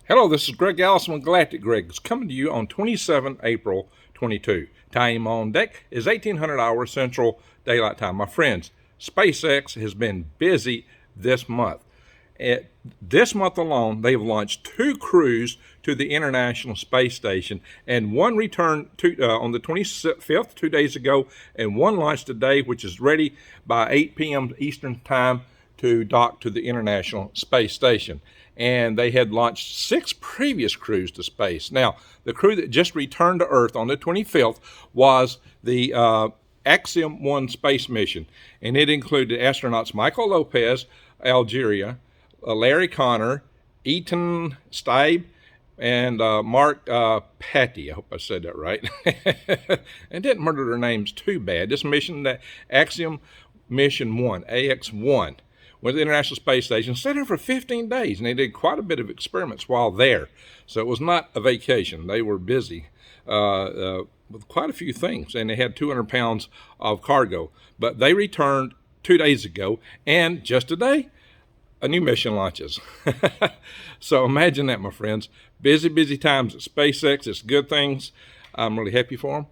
Hello, this is Greg Allison with Galactic Greg. It's coming to you on 27 April 22. Time on deck is 1800 hours Central Daylight Time. My friends, SpaceX has been busy this month. This month alone, they've launched 2 crews to the International Space Station, and one returned on the 25th, 2 days ago, and one launched today, which is ready by 8 p.m. Eastern Time to dock to the International Space Station. And they had launched 6 previous crews to space. Now, the crew that just returned to Earth on the 25th was the Axiom 1 space mission, and it included astronauts Michael Lopez, Algeria, Larry Connor, Ethan Stibe, and Mark Patty. I hope I said that right. And didn't murder their names too bad. This mission, that Axiom Mission 1, AX1, went to the International Space Station, stayed there for 15 days, and they did quite a bit of experiments while there. So it was not a vacation. They were busy with quite a few things, and they had 200 pounds of cargo. But they returned 2 days ago, and just today, a new mission launches. So imagine that, my friends. Busy, busy times at SpaceX. It's good things. I'm really happy for them.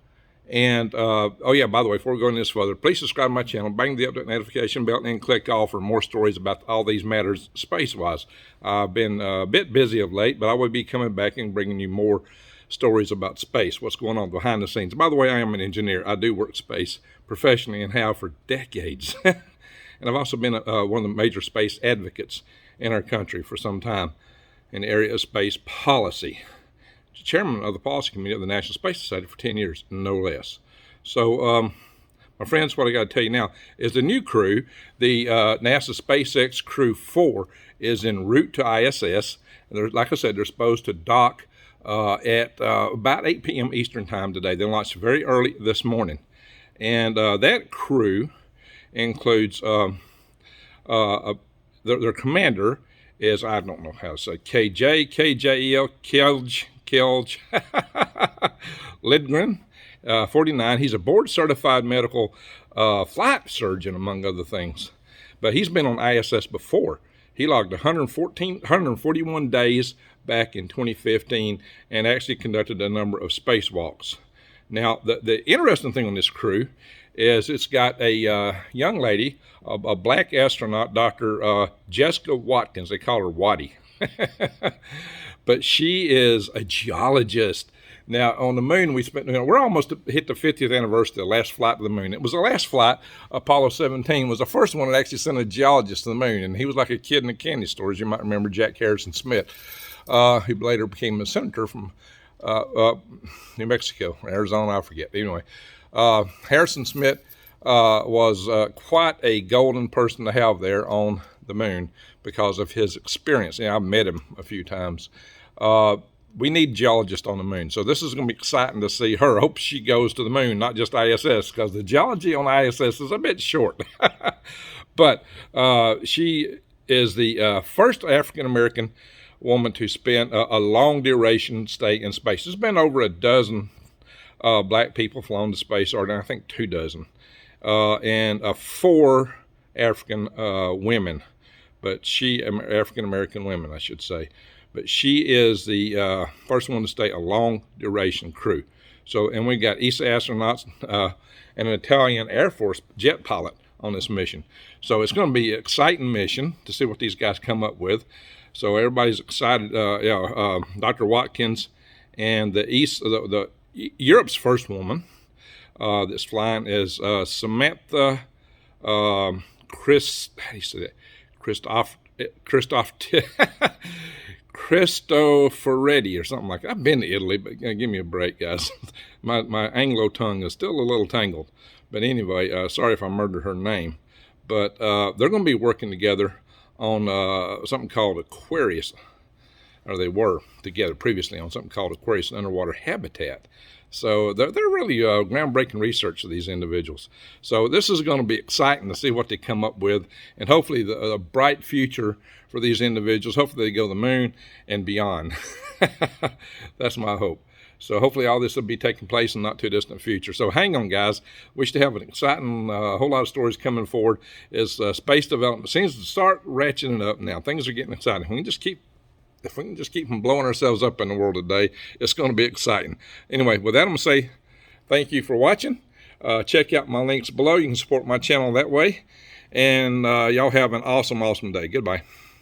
And, oh yeah, by the way, before we go into this further, please subscribe to my channel, bang the update notification bell, and click all for more stories about all these matters space-wise. I've been a bit busy of late, but I will be coming back and bringing you more stories about space, what's going on behind the scenes. By the way, I am an engineer. I do work space professionally and have for decades. And I've also been one of the major space advocates in our country for some time in the area of space policy. Chairman of the policy committee of the National Space Society for 10 years, no less. So, my friends, what I got to tell you now is the new crew, the NASA SpaceX Crew 4, is en route to ISS. And like I said, they're supposed to dock at about 8 p.m. Eastern Time today. They launched very early this morning. And that crew includes their commander is, I don't know how to say, KJEL, Kelj Lidgren, 49. He's a board-certified medical flight surgeon, among other things. But he's been on ISS before. He logged 141 days back in 2015 and actually conducted a number of spacewalks. Now, the interesting thing on this crew is it's got a young lady, a black astronaut, Dr. Jessica Watkins. They call her Watty. But she is a geologist. Now, on the moon, we're almost hit the 50th anniversary of the last flight to the moon. It was the last flight. Apollo 17 was the first one that actually sent a geologist to the moon, and he was like a kid in a candy store, as you might remember, Jack Harrison Smith, who later became a senator from New Mexico, Arizona, I forget. Anyway, Harrison Smith was quite a golden person to have there on the moon because of his experience. I've met him a few times. We need geologists on the moon, so this is going to be exciting to see her. I hope she goes to the moon, not just ISS, because the geology on ISS is a bit short. But she is the first African-American woman to spend a long duration stay in space. There's been over a dozen black people flown to space, or I think 2 dozen, and 4 African women, but African-American women, I should say. But she is the first one to stay a long duration crew. So, and we got ESA astronauts and an Italian Air Force jet pilot on this mission. So it's going to be an exciting mission to see what these guys come up with. So everybody's excited. Dr. Watkins and the Europe's first woman that's flying is Samantha Cristoforetti or something like that. I've been to Italy, but give me a break, guys. my Anglo tongue is still a little tangled. But anyway, sorry if I murdered her name. But they're going to be working together on something called Aquarius, or they were together previously on something called Aquarius underwater habitat. So they're really groundbreaking research of these individuals. So this is going to be exciting to see what they come up with, and hopefully a bright future for these individuals. Hopefully they go to the moon and beyond. That's my hope. So hopefully all this will be taking place in not too distant future. So hang on, guys. We should have an exciting whole lot of stories coming forward as space development seems to start ratcheting up now. Things are getting exciting. We can just keep if we can just keep from blowing ourselves up in the world today, it's going to be exciting. Anyway, with that, I'm going to say thank you for watching. Check out my links below. You can support my channel that way. And y'all have an awesome, awesome day. Goodbye.